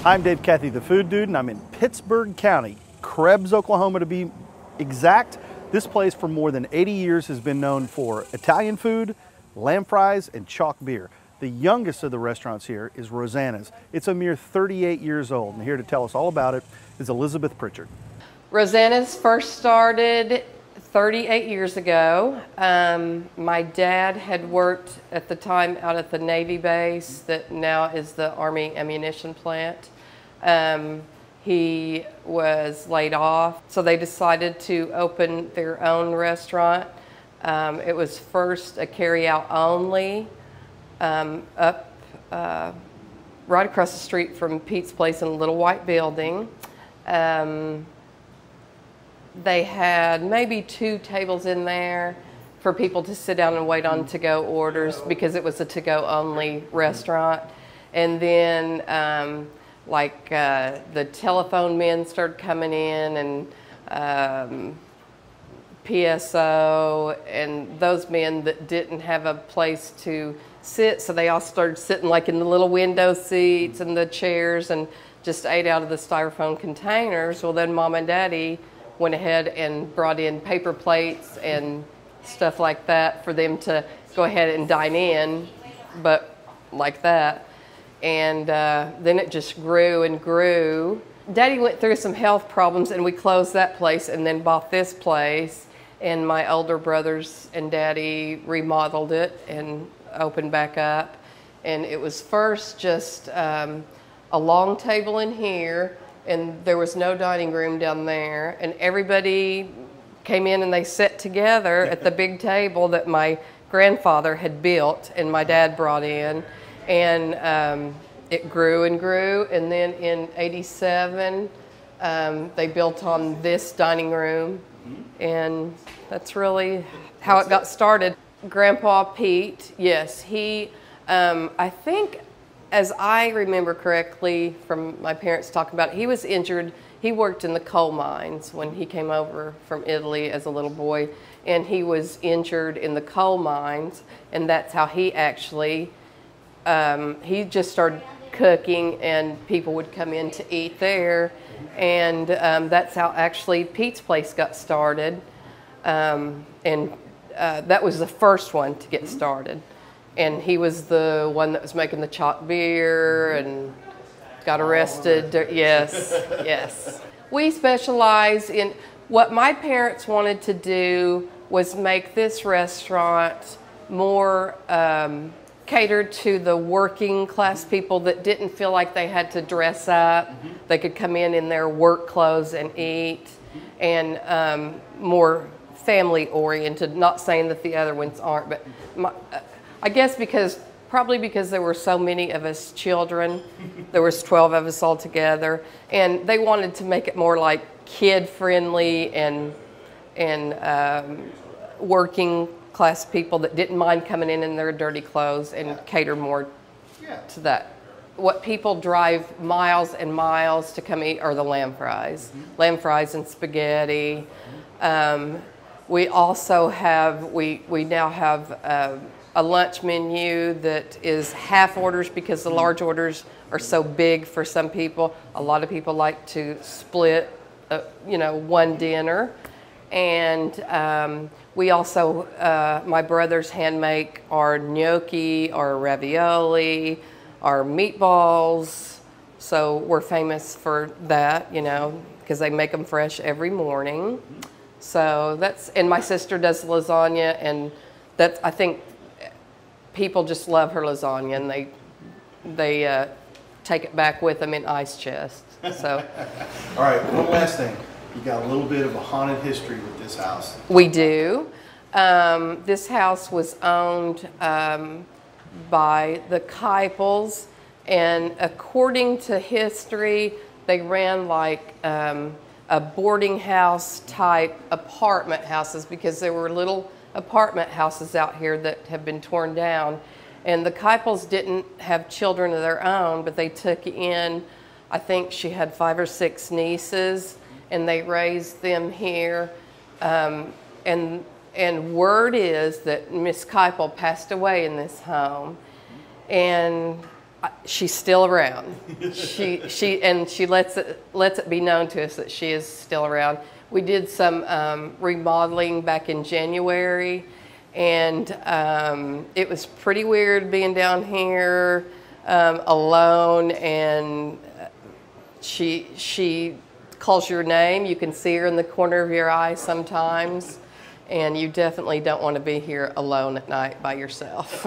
I'm Dave Cathy, the Food Dude, and I'm in Pittsburg County, Krebs, Oklahoma to be exact. This place for more than 80 years has been known for Italian food, lamb fries, and chalk beer. The youngest of the restaurants here is Roseannas. It's a mere 38 years old, and here to tell us all about it is Elizabeth Pritchard. Roseannas first started 38 years ago. My dad had worked at the time out at the Navy base that now is the Army ammunition plant. He was laid off, so they decided to open their own restaurant. It was first a carry-out only up right across the street from Pete's Place in a little white building. They had maybe 2 tables in there for people to sit down and wait on to-go orders because it was a to-go only restaurant. And then the telephone men started coming in, and PSO and those men that didn't have a place to sit, so they all started sitting like in the little window seats and the chairs and just ate out of the styrofoam containers. Well, then Mom and Daddy went ahead and brought in paper plates and stuff like that for them to go ahead and dine in, but like that. And then it just grew and grew. Daddy went through some health problems and we closed that place and then bought this place. And my older brothers and Daddy remodeled it and opened back up. And it was first just a long table in here, and there was no dining room down there, and everybody came in and they sat together at the big table that my grandfather had built and my dad brought in, and it grew and grew. And then in '87 they built on this dining room, and that's really how it got started. Grandpa Pete, yes, he I think, as I remember correctly from my parents talking about it, he was injured. He worked in the coal mines when he came over from Italy as a little boy, and he was injured in the coal mines, and that's how he actually, he just started cooking and people would come in to eat there, and that's how actually Pete's Place got started, and that was the first one to get started. And he was the one that was making the chalk beer and got arrested. Yes, yes. We specialize in, what my parents wanted to do was make this restaurant more catered to the working class people that didn't feel like they had to dress up. They could come in their work clothes and eat, and more family oriented. Not saying that the other ones aren't, but I guess probably because there were so many of us children, there was 12 of us all together, and they wanted to make it more like kid-friendly and working class people that didn't mind coming in their dirty clothes, and cater more to that. What people drive miles and miles to come eat are the lamb fries. Lamb fries and spaghetti. We also have, we now have a lunch menu that is half orders because the large orders are so big for some people. A lot of people like to split, one dinner. And we also, my brothers hand make our gnocchi, our ravioli, our meatballs. So we're famous for that, because they make them fresh every morning. So that's, and my sister does lasagna, and that's, I think, people just love her lasagna, and they take it back with them in ice chests. So, All right, one last thing. You got a little bit of a haunted history with this house. We do. This house was owned by the Keipels, and according to history, they ran like a boarding house type apartment houses, because there were little apartment houses out here that have been torn down. And the Keipels didn't have children of their own, but they took in, I think she had 5 or 6 nieces, and they raised them here. And word is that Miss Keipel passed away in this home. And She's still around. She lets it be known to us that she is still around. We did some remodeling back in January, and it was pretty weird being down here alone. And she calls your name. You can see her in the corner of your eye sometimes, and you definitely don't want to be here alone at night by yourself.